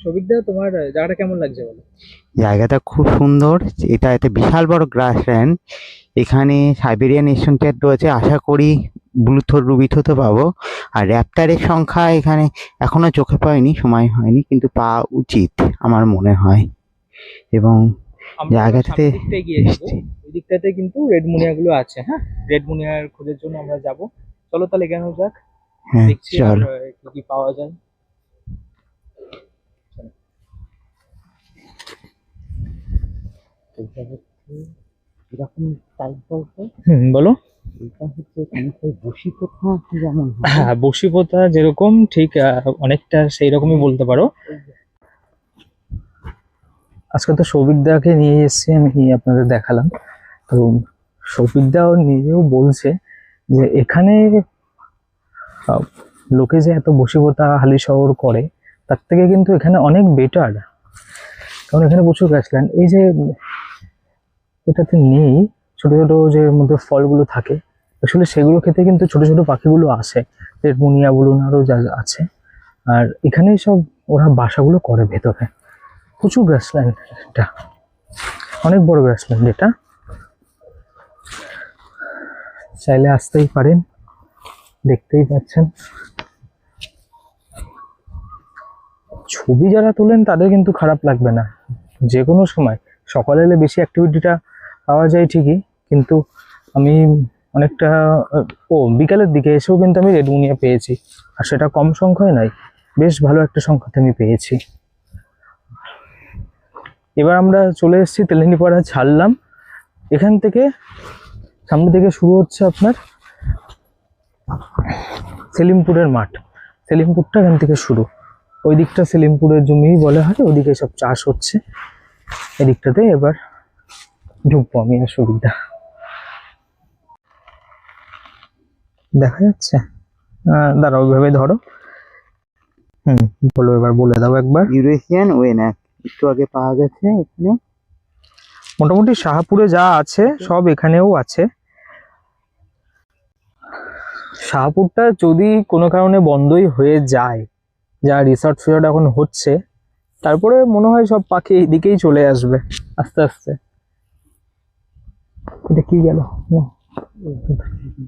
সৌভিকদা, তোমার জায়গাটা কেমন লাগছে বলো? জায়গাটা খুব সুন্দর। এটা একটা বিশাল বড় গ্রাসল্যান্ড। এখানে সাইবেরিয়ান এশিয়ান ক্যাট রয়েছে, আশা করি ব্লুথোর রুবিথোতে পাবো। আর র্যাপ্টারের সংখ্যা এখানে এখনো চোখে পড়েনি, সময় হয়নি, কিন্তু পাওয়া উচিত আমার মনে হয়। এবং আমরা এবার জায়গাটাতে সামনের দিকটা এগিয়ে যাবো। এসছি। ওই দিকটাতে কিন্তু রেড মুনিয়া গুলো আছে। হ্যাঁ, রেড মুনিয়ার খোঁজের জন্য আমরা যাব। চলো তাহলে কেন যাক, হ্যাঁ, দেখছি আর চল। কি কি পাওয়া যায়। চলো। এটা হচ্ছে এরকম টাইপ বলতে, বলো। এটা হচ্ছে খানিকটা বসি কোথা যেমন হয়। হ্যাঁ, বসিপোতা যেরকম ঠিক অনেকটা সেই রকমই বলতে পারো। আজকে তো সৌভিকদাকে নিয়ে এসেছি, আমি আপনাদের দেখালাম। তো সৌভিকদাও নিজেও বলছে যে এখানে আহ, লোকে যে এত বসিবতা হালি শহর করে, তার থেকে কিন্তু এখানে অনেক বেটার। কারণ এখানে প্রচুর গাছল্যান্ড, এই যে এটাতে নেই ছোট ছোট যে এর মধ্যে ফলগুলো থাকে, আসলে সেগুলো খেতে কিন্তু ছোট ছোট পাখিগুলো আসে, রেড মুনিয়া বলুন আরো যা যা আছে। আর এখানেই সব ওরা বাসাগুলো করে ভেতরে। প্রচুর গ্রাসল্যান্ড, এটা অনেক বড় গ্রাসল্যান্ড। এটা চাইলে আসতেই পারেন, দেখতেই পাচ্ছেন। ছবি যারা তোলেন তাদের কিন্তু খারাপ লাগবে না, যে কোনো সময়। সকালে এলে বেশি অ্যাক্টিভিটিটা পাওয়া যায় ঠিকই, কিন্তু আমি অনেকটা বিকালের দিকে এসেও কিন্তু আমি রেড মুনিয়া পেয়েছি। আর সেটা কম সংখ্যায় নয়, বেশ ভালো একটা সংখ্যাতে আমি পেয়েছি। এবার আমরা চলে এসেছি তেলেনিপাড়া, ছাড়লাম এখান থেকে। সামনে থেকে শুরু হচ্ছে আপনার সেলিমপুরের মাঠ। সেলিমপুরটা এখান থেকে শুরু। ওই দিকটা সেলিমপুরের জমি বলা হয়, ওদিকে সব চাষ হচ্ছে। এদিকটাতে এবার ঢুকবো আমি আর সুবিধা। দেখা যাচ্ছে? দাঁড়াও, ওইভাবে ধরো। বলো, এবার বলে দাও একবার। ইউরেশিয়ান ওয়েনাক একটু আগে পাওয়া গেছে এখানে। মোটামুটি শাহপুরে যা আছে সব এখানেও আছে। শাহপুরটা যদি কোনো কারণে বন্ধই হয়ে যায়, যা রিসর্ট ফিসর্ট এখন হচ্ছে, তারপরে মনে হয় সব পাখি এইদিকেই চলে আসবে আস্তে আস্তে। এটা কি গেল না?